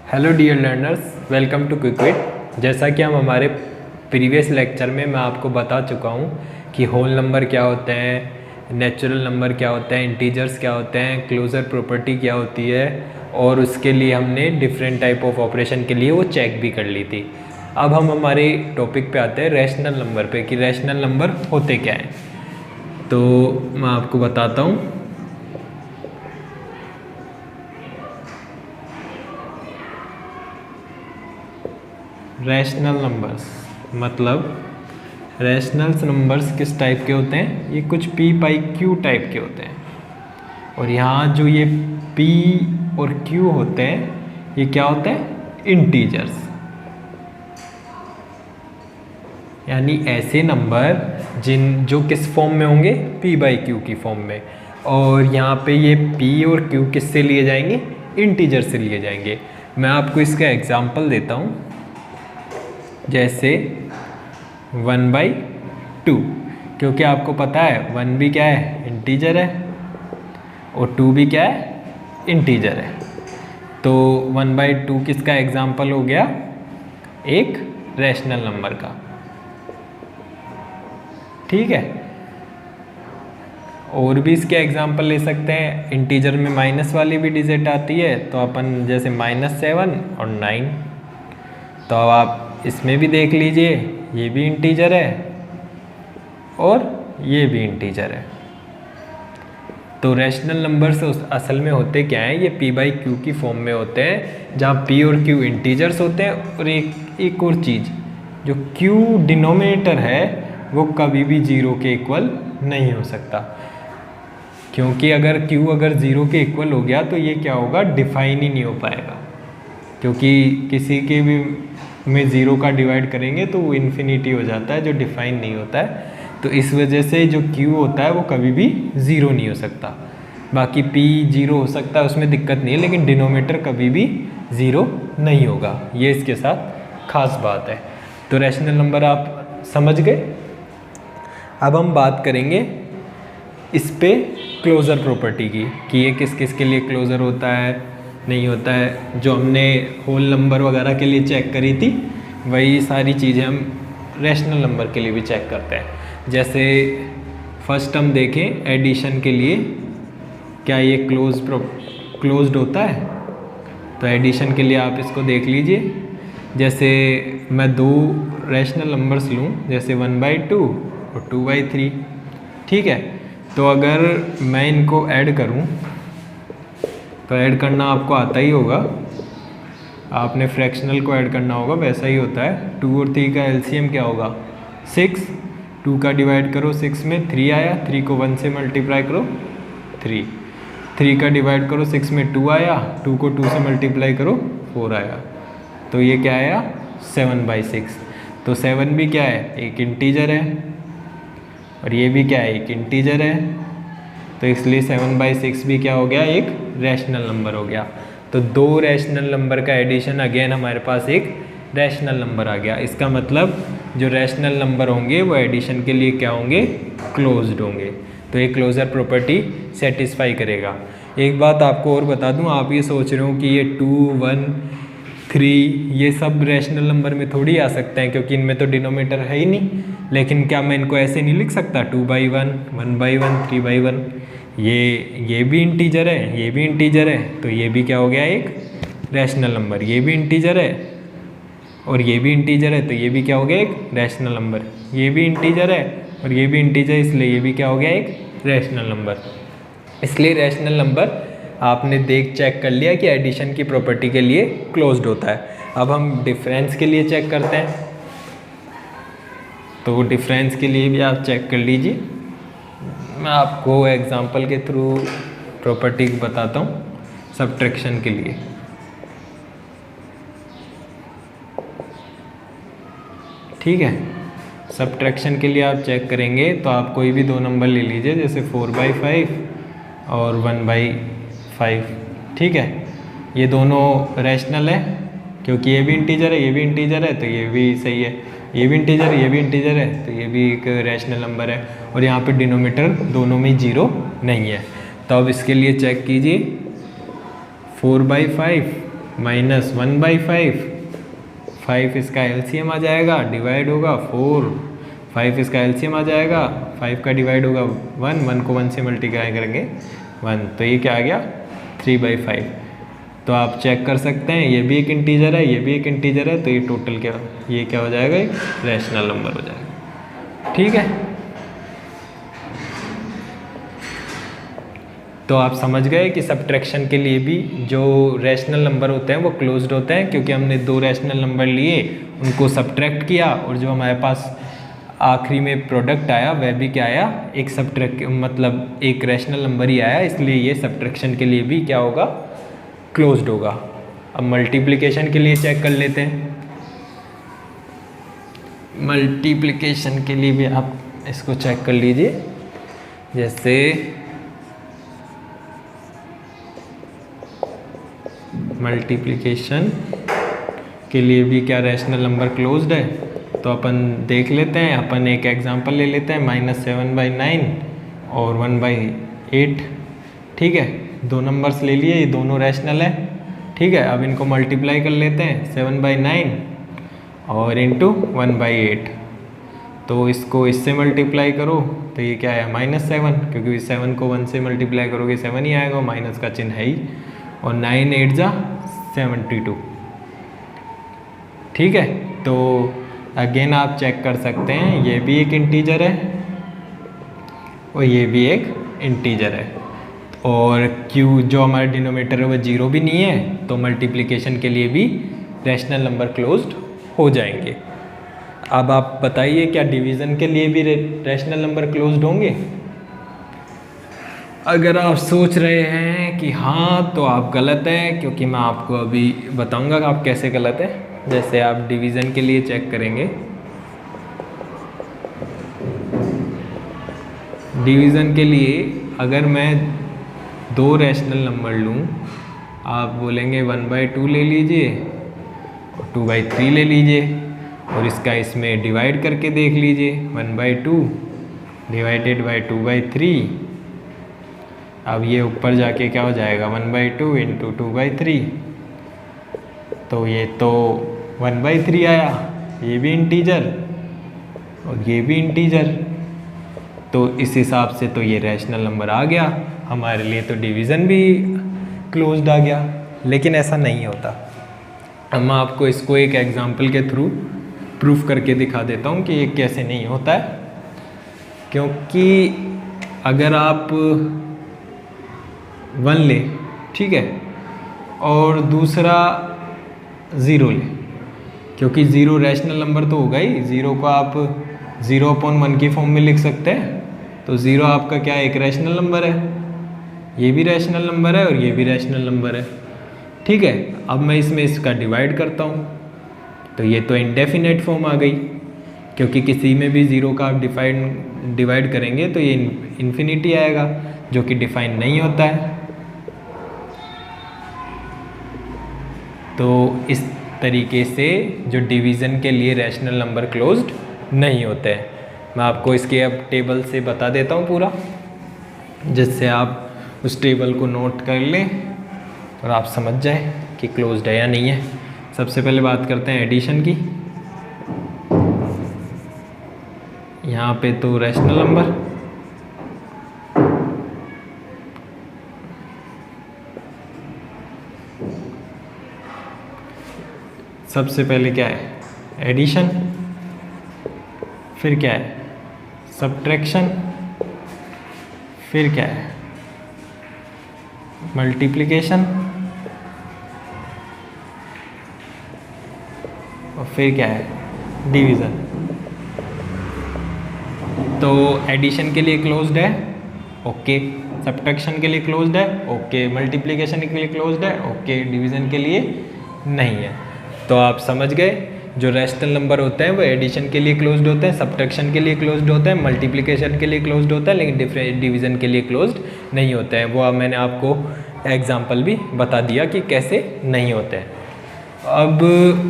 Hello dear learners, welcome to Quickwit. जैसा कि हम हमारे प्रीवियस लेक्चर में मैं आपको बता चुका हूँ कि होल नंबर क्या होते हैं, नेचुरल नंबर क्या होते हैं, इंटीजर्स क्या होते हैं, क्लोजर प्रॉपर्टी क्या होती है, और उसके लिए हमने डिफरेंट टाइप ऑफ ऑपरेशन के लिए वो चेक भी कर ली थी। अब हम हमारे टॉपिक पे आते हैं रैशनल नंबर पे कि रैशनल नंबर होते क्या हैं। तो मैं आपको बताता हूँ। रैशनल नंबर्स मतलब रैशनल नंबर्स किस टाइप के होते हैं, ये कुछ p बाई q टाइप के होते हैं। और यहाँ जो ये p और q होते हैं ये क्या होते हैं, इंटीजर्स, यानी ऐसे नंबर जो किस फॉर्म में होंगे, p बाई q की फॉर्म में। और यहाँ पे ये p और q किससे लिए जाएंगे, इंटीजर से लिए जाएंगे। मैं आपको इसका एग्जांपल देता हूँ। जैसे 1/2, क्योंकि आपको पता है 1 भी क्या है, इंटीजर है, और 2 भी क्या है, इंटीजर है। तो 1/2 किसका एग्जाम्पल हो गया, एक रैशनल नंबर का। ठीक है, और भी इसके एग्जाम्पल ले सकते हैं। इंटीजर में माइनस वाली भी डिजिट आती है, तो अपन जैसे -7 और 9। तो अब आप इसमें भी देख लीजिए, ये भी इंटीजर है और ये भी इंटीजर है। तो रैशनल नंबर्स असल में होते क्या हैं, ये p बाई q की फॉर्म में होते हैं, जहाँ p और q इंटीजर्स होते हैं। और एक और चीज़, जो q डिनोमिनेटर है वो कभी भी 0 के इक्वल नहीं हो सकता, क्योंकि अगर q अगर 0 के इक्वल हो गया तो ये क्या होगा, डिफाइन ही नहीं हो पाएगा। क्योंकि किसी के भी में 0 का डिवाइड करेंगे तो वो इन्फिनिटी हो जाता है, जो डिफाइन नहीं होता है। तो इस वजह से जो q होता है वो कभी भी 0 नहीं हो सकता। बाकी p 0 हो सकता है, उसमें दिक्कत नहीं है, लेकिन डिनोमिनेटर कभी भी 0 नहीं होगा। ये इसके साथ खास बात है। तो रैशनल नंबर आप समझ गए। अब हम बात करेंगे इस पे क्लोजर प्रॉपर्टी की, कि ये किस किस के लिए क्लोजर होता है, नहीं होता है। जो हमने होल नंबर वगैरह के लिए चेक करी थी, वही सारी चीज़ें हम रैशनल नंबर के लिए भी चेक करते हैं। जैसे फर्स्ट हम देखें एडिशन के लिए, क्या ये क्लोज्ड होता है। तो एडिशन के लिए आप इसको देख लीजिए। जैसे मैं दो रैशनल नंबर्स लूँ, जैसे 1/2 और 2/3। ठीक है, तो अगर मैं इनको ऐड करूँ, तो ऐड करना आपको आता ही होगा, आपने फ्रैक्शनल को ऐड करना होगा, वैसा ही होता है। 2 और 3 का एलसीएम क्या होगा, 6। 2 का डिवाइड करो 6 में, 3 आया, 3 को 1 से मल्टीप्लाई करो 3। 3 का डिवाइड करो 6 में, 2 आया, 2 को 2 से मल्टीप्लाई करो 4 आया। तो ये क्या आया, 7/6। तो 7 भी क्या है, एक इंटीजर है, और ये भी क्या है, एक इंटीजर है। तो इसलिए 7/6 भी क्या हो गया, एक रैशनल नंबर हो गया। तो दो रैशनल नंबर का एडिशन, अगेन हमारे पास एक रैशनल नंबर आ गया। इसका मतलब जो रैशनल नंबर होंगे वो एडिशन के लिए क्या होंगे, क्लोज्ड होंगे। तो ये क्लोजर प्रॉपर्टी सेटिस्फाई करेगा। एक बात आपको और बता दूं, आप ये सोच रहे हो कि ये 2, 1, 3 ये सब रैशनल नंबर में थोड़ी आ सकते हैं, क्योंकि इनमें तो डिनोमिनेटर है ही नहीं। लेकिन क्या मैं इनको ऐसे नहीं लिख सकता, 2/1, 1/1, 3/1। ये भी इंटीजर है, ये भी इंटीजर है, तो ये भी क्या हो गया, एक रैशनल नंबर। ये भी इंटीजर है और ये भी इंटीजर है, तो ये भी क्या हो गया, एक रैशनल नंबर। ये भी इंटीजर है और ये भी इंटीजर, इसलिए ये भी क्या हो गया, एक रैशनल नंबर। इसलिए रैशनल नंबर आपने चेक कर लिया कि एडिशन की प्रॉपर्टी के लिए क्लोज्ड होता है। अब हम डिफरेंस के लिए चेक करते हैं। तो डिफरेंस के लिए भी आप चेक कर लीजिए। मैं आपको एग्जांपल के थ्रू प्रॉपर्टी बताता हूँ सब्ट्रैक्शन के लिए। ठीक है, सब्ट्रैक्शन के लिए आप चेक करेंगे तो आप कोई भी दो नंबर ले लीजिए, जैसे 4/5 और 1/5। ठीक है, ये दोनों रैशनल है, क्योंकि ये भी इंटीजर है, ये भी इंटीजर है, तो ये भी सही है। ये भी इंटीजर है, ये भी इंटीजर है, तो ये भी एक रैशनल नंबर है। और यहाँ पे डिनोमिनेटर दोनों में 0 नहीं है। तो अब इसके लिए चेक कीजिए, 4/5 -1/5, 5 इसका एलसीएम आ जाएगा, डिवाइड होगा 4, 5 इसका एलसीएम आ जाएगा, 5 का डिवाइड होगा 1, 1 को 1 से मल्टीप्लाई करेंगे 1, तो ये क्या आ गया 3/5। तो आप चेक कर सकते हैं ये भी एक इंटीजर है, ये भी एक इंटीजर है, तो ये टोटल क्या, ये क्या हो जाएगा, एक रैशनल नंबर हो जाएगा। ठीक है, तो आप समझ गए कि सब्ट्रैक्शन के लिए भी जो रैशनल नंबर होते हैं वो क्लोज्ड होते हैं, क्योंकि हमने दो रैशनल नंबर लिए, उनको सब्ट्रैक्ट किया, और जो हमारे पास आखिरी में प्रोडक्ट आया वह भी क्या आया, एक सब्ट्रैक्ट मतलब एक रैशनल नंबर ही आया, इसलिए ये सब्ट्रैक्शन के लिए भी क्या होगा, क्लोज्ड होगा। अब मल्टीप्लिकेशन के लिए चेक कर लेते हैं। मल्टीप्लिकेशन के लिए भी आप इसको चेक कर लीजिए, जैसे मल्टीप्लिकेशन के लिए भी क्या रैशनल नंबर क्लोज्ड है, तो अपन देख लेते हैं, अपन एक एग्जांपल ले लेते हैं, -7/9 और 1/8। ठीक है, दो नंबर्स ले लिए, ये दोनों रैशनल है। ठीक है, अब इनको मल्टीप्लाई कर लेते हैं, 7/9 और इंटू 1/8, तो इसको इससे मल्टीप्लाई करो तो ये क्या है -7, क्योंकि 7 को 1 से मल्टीप्लाई करोगे 7 ही आएगा, माइनस का चिन्ह है ही, और 9 8 जा 72। ठीक है, तो अगेन आप चेक कर सकते हैं, ये भी एक इंटीजर है और ये भी एक इंटीजर है, और Q जो हमारा डिनोमिनेटर है वो 0 भी नहीं है, तो मल्टीप्लिकेशन के लिए भी रैशनल नंबर क्लोज्ड हो जाएंगे। अब आप बताइए क्या डिवीज़न के लिए भी रैशनल नंबर क्लोज्ड होंगे? अगर आप सोच रहे हैं कि हाँ, तो आप गलत हैं, क्योंकि मैं आपको अभी बताऊंगा कि आप कैसे गलत हैं। जैसे आप डिवीज़न के लिए चेक करेंगे, डिवीज़न के लिए अगर मैं दो रैशनल नंबर लूँ, आप बोलेंगे 1/2 ले लीजिए और 2/3 ले लीजिए, और इसका इसमें डिवाइड करके देख लीजिए, 1/2 डिवाइडेड बाई 2/3। अब ये ऊपर जाके क्या हो जाएगा, 1/2 इंटू 2/3, तो ये तो 1/3 आया, ये भी इंटीजर और ये भी इंटीजर, तो इस हिसाब से तो ये रैशनल नंबर आ गया हमारे लिए, तो डिवीज़न भी क्लोज्ड आ गया। लेकिन ऐसा नहीं होता। अब मैं आपको इसको एक एग्जांपल के थ्रू प्रूफ करके दिखा देता हूँ कि ये कैसे नहीं होता है। क्योंकि अगर आप 1 ले, ठीक है, और दूसरा 0 ले, क्योंकि 0 रैशनल नंबर तो होगा ही, 0 को आप 0/1 की फॉर्म में लिख सकते हैं, तो 0 आपका क्या है, एक रैशनल नंबर है, ये भी रैशनल नंबर है और ये भी रैशनल नंबर है। ठीक है, अब मैं इसमें इसका डिवाइड करता हूँ, तो ये तो इंडेफिनेट फॉर्म आ गई, क्योंकि किसी में भी 0 का आप डिवाइड करेंगे तो ये इन्फिनिटी आएगा, जो कि डिफाइन नहीं होता है। तो इस तरीके से जो डिवीज़न के लिए रैशनल नंबर क्लोज्ड नहीं होते हैं। मैं आपको इसके अब टेबल से बता देता हूँ पूरा, जिससे आप उस टेबल को नोट कर लें और आप समझ जाए कि क्लोज्ड है या नहीं है। सबसे पहले बात करते हैं एडिशन की। यहाँ पे तो रैशनल नंबर, सबसे पहले क्या है, एडिशन, फिर क्या है, सब्ट्रैक्शन, फिर क्या है, मल्टीप्लिकेशन, और फिर क्या है, डिवीज़न। तो एडिशन के लिए क्लोज्ड है, ओके, सब्ट्रैक्शन के लिए क्लोज्ड है, ओके, मल्टीप्लिकेशन के लिए क्लोज्ड है, ओके, डिवीज़न के लिए नहीं है। तो आप समझ गए, जो रैशनल नंबर होते हैं वो एडिशन के लिए क्लोज्ड होते हैं, सब्ट्रैक्शन के लिए क्लोज्ड होते हैं, मल्टीप्लिकेशन के लिए क्लोज्ड होता है, लेकिन डिवीज़न के लिए क्लोज्ड नहीं होते हैं। वो अब मैंने आपको एग्जाम्पल भी बता दिया कि कैसे नहीं होते हैं। अब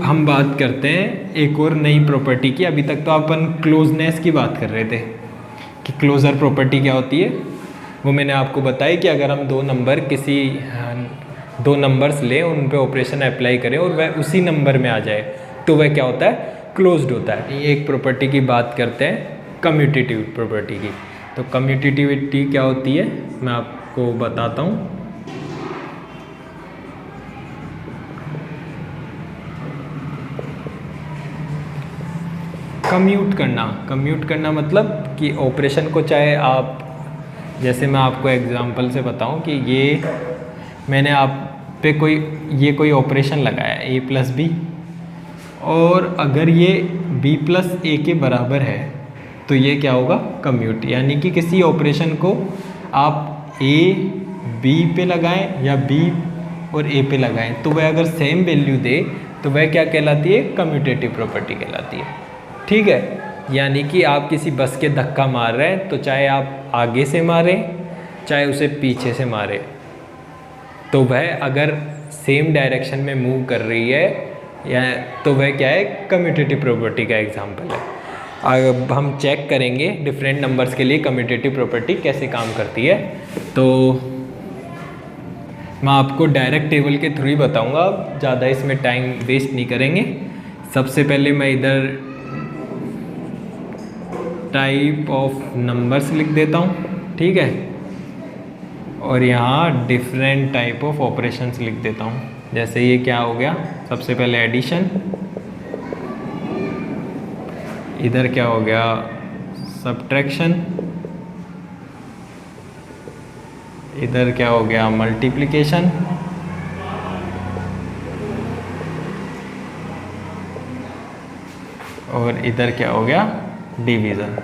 हम बात करते हैं एक और नई प्रॉपर्टी की। अभी तक तो अपन क्लोजनेस की बात कर रहे थे कि क्लोज़र प्रॉपर्टी क्या होती है। वो मैंने आपको बताई कि अगर हम दो नंबर किसी दो नंबर्स लें, उन पे ऑपरेशन अप्लाई करें और वह उसी नंबर में आ जाए, तो वह क्या होता है, क्लोज्ड होता है। एक प्रॉपर्टी की बात करते हैं, कम्यूटेटिव प्रॉपर्टी की। तो कम्यूटेटिविटी क्या होती है मैं आपको बताता हूँ। कम्यूट करना मतलब कि ऑपरेशन को, चाहे आप, जैसे मैं आपको एग्जांपल से बताऊं कि ये मैंने आप पे कोई ऑपरेशन लगाया a प्लस बी, और अगर ये b प्लस ए के बराबर है तो ये क्या होगा, कम्यूट। यानी कि किसी ऑपरेशन को आप a b पे लगाएं या b और a पे लगाएं, तो वह अगर सेम वैल्यू दे तो वह क्या कहलाती है, कम्यूटेटिव प्रॉपर्टी कहलाती है। ठीक है, यानी कि आप किसी बस के धक्का मार रहे हैं, तो चाहे आप आगे से मारें चाहे उसे पीछे से मारें, तो वह अगर सेम डायरेक्शन में मूव कर रही है या, तो वह क्या है, कम्यूटेटिव प्रॉपर्टी का एग्जांपल है। अब हम चेक करेंगे डिफरेंट नंबर्स के लिए कम्यूटेटिव प्रॉपर्टी कैसे काम करती है। तो मैं आपको डायरेक्ट टेबल के थ्रू ही बताऊंगा, ज़्यादा इसमें टाइम वेस्ट नहीं करेंगे। सबसे पहले मैं इधर टाइप ऑफ नंबर्स लिख देता हूँ, ठीक है, और यहाँ डिफरेंट टाइप ऑफ ऑपरेशंस लिख देता हूँ। जैसे ये क्या हो गया, सबसे पहले एडिशन, इधर क्या हो गया, सब्ट्रैक्शन, इधर क्या हो गया, मल्टीप्लिकेशन, और इधर क्या हो गया, डिवीज़न।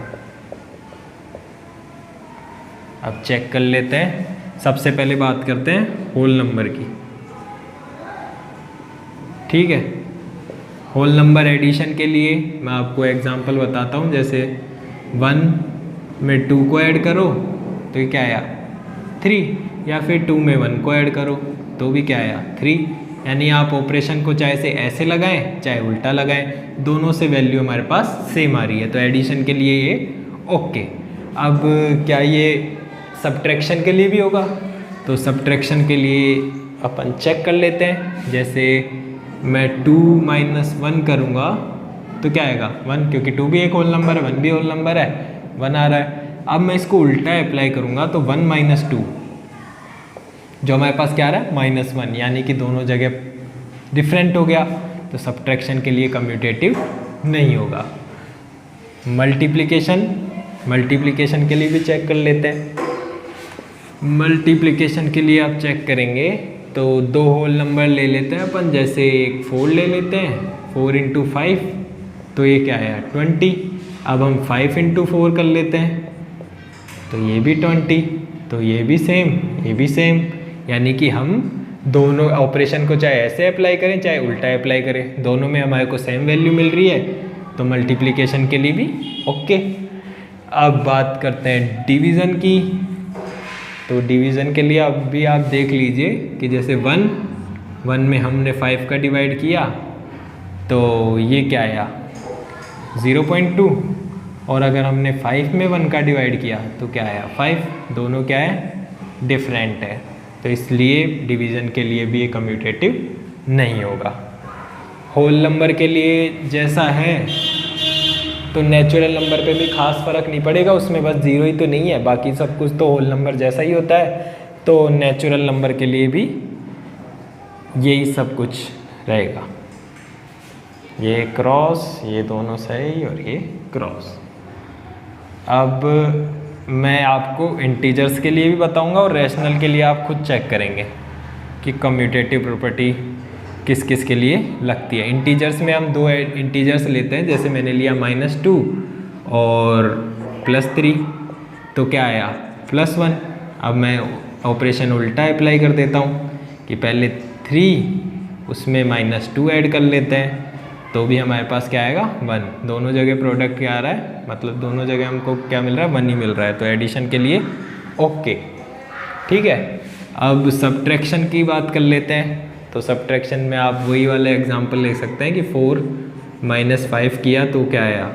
अब चेक कर लेते हैं। सबसे पहले बात करते हैं होल नंबर की, ठीक है। होल नंबर एडिशन के लिए मैं आपको एग्जांपल बताता हूँ। जैसे 1 में 2 को ऐड करो तो ये क्या आया, 3, या फिर 2 में 1 को ऐड करो तो भी क्या आया, 3। यानी आप ऑपरेशन को चाहे से ऐसे लगाएं चाहे उल्टा लगाएं, दोनों से वैल्यू हमारे पास सेम आ रही है, तो एडिशन के लिए ये ओके। अब क्या ये सब्ट्रैक्शन के लिए भी होगा, तो सब्ट्रैक्शन के लिए अपन चेक कर लेते हैं। जैसे मैं 2 - 1 करूँगा तो क्या आएगा, 1, क्योंकि 2 भी एक होल नंबर है, 1 भी होल नंबर है, 1 आ रहा है। अब मैं इसको उल्टा अप्लाई करूँगा तो 1 - 2, जो हमारे पास क्या आ रहा है, -1, यानी कि दोनों जगह डिफरेंट हो गया, तो सब्ट्रैक्शन के लिए कम्यूटेटिव नहीं होगा। मल्टीप्लिकेशन के लिए भी चेक कर लेते हैं। मल्टीप्लिकेशन के लिए आप चेक करेंगे तो 2 होल नंबर ले लेते हैं अपन, जैसे एक 4 ले लेते हैं, 4 × 5 तो ये क्या आया, 20। अब हम 5 × 4 कर लेते हैं तो ये भी 20, तो ये भी सेम, ये भी सेम। यानी कि हम दोनों ऑपरेशन को चाहे ऐसे अप्लाई करें चाहे उल्टा अप्लाई करें, दोनों में हमारे को सेम वैल्यू मिल रही है, तो मल्टीप्लिकेशन के लिए भी ओके। अब बात करते हैं डिवीज़न की। तो डिवीज़न के लिए अब भी आप देख लीजिए कि जैसे 1 में हमने 5 का डिवाइड किया तो ये क्या आया, 0.2, और अगर हमने 5 में 1 का डिवाइड किया तो क्या आया, 5। दोनों क्या है, डिफरेंट है, तो इसलिए डिवीज़न के लिए भी ये कम्यूटेटिव नहीं होगा। होल नंबर के लिए जैसा है, तो नेचुरल नंबर पे भी खास फ़र्क नहीं पड़ेगा, उसमें बस 0 ही तो नहीं है, बाकी सब कुछ तो होल नंबर जैसा ही होता है। तो नेचुरल नंबर के लिए भी यही सब कुछ रहेगा, ये क्रॉस, ये दोनों सही और ये क्रॉस। अब मैं आपको इंटीजर्स के लिए भी बताऊंगा और रैशनल के लिए आप खुद चेक करेंगे कि कम्यूटेटिव प्रॉपर्टी किस किस के लिए लगती है। इंटीजर्स में हम 2 इंटीजर्स लेते हैं, जैसे मैंने लिया -2 और +3, तो क्या आया, +1। अब मैं ऑपरेशन उल्टा अप्लाई कर देता हूँ कि पहले 3 उसमें -2 ऐड कर लेते हैं, तो भी हमारे पास क्या आएगा, 1। दोनों जगह प्रोडक्ट क्या आ रहा है, मतलब दोनों जगह हमको क्या मिल रहा है, 1 ही मिल रहा है, तो एडिशन के लिए ओके, ठीक है। अब सब्ट्रैक्शन की बात कर लेते हैं। तो सब्ट्रैक्शन में आप वही वाले एग्जांपल ले सकते हैं कि 4 - 5 किया तो क्या आया,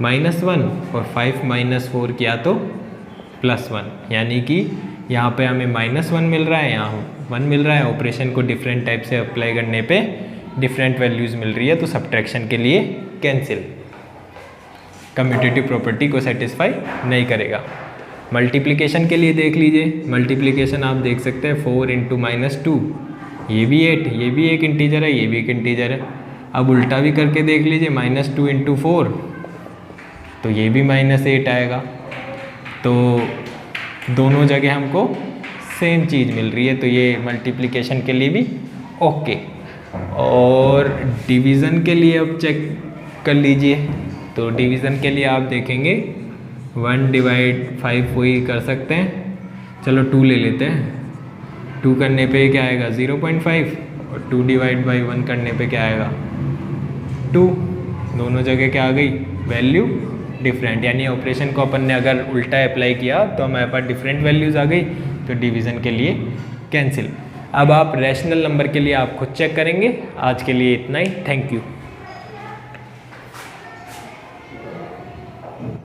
-1, और 5 - 4 किया तो +1, यानी कि यहाँ पे हमें -1 मिल रहा है, यहाँ 1 मिल रहा है, ऑपरेशन को डिफरेंट टाइप से अप्लाई करने पे डिफरेंट वैल्यूज़ मिल रही है, तो सब्ट्रैक्शन के लिए कैंसिल, कम्यूटेटिव प्रॉपर्टी को सेटिस्फाई नहीं करेगा। मल्टीप्लिकेशन के लिए देख लीजिए, मल्टीप्लिकेशन आप देख सकते हैं 4 इंटू -2, ये भी 8, ये भी एक इंटीजर है, ये भी एक इंटीजर है। अब उल्टा भी करके देख लीजिए, -2 इंटू 4, तो ये भी -8 आएगा। तो दोनों जगह हमको सेम चीज़ मिल रही है, तो ये मल्टीप्लिकेशन के लिए भी ओके। और डिवीज़न के लिए अब चेक कर लीजिए, तो डिवीज़न के लिए आप देखेंगे 1/5 वही कर सकते हैं, चलो 2 ले लेते हैं। 2 करने पे क्या आएगा 0.5, और 2/1 करने पे क्या आएगा 2। दोनों जगह क्या आ गई वैल्यू डिफरेंट, यानी ऑपरेशन को अपन ने अगर उल्टा अप्लाई किया तो हमारे पास डिफरेंट वैल्यूज़ आ गई, तो डिवीज़न के लिए कैंसिल। अब आप रैशनल नंबर के लिए आप खुद चेक करेंगे। आज के लिए इतना ही, थैंक यू।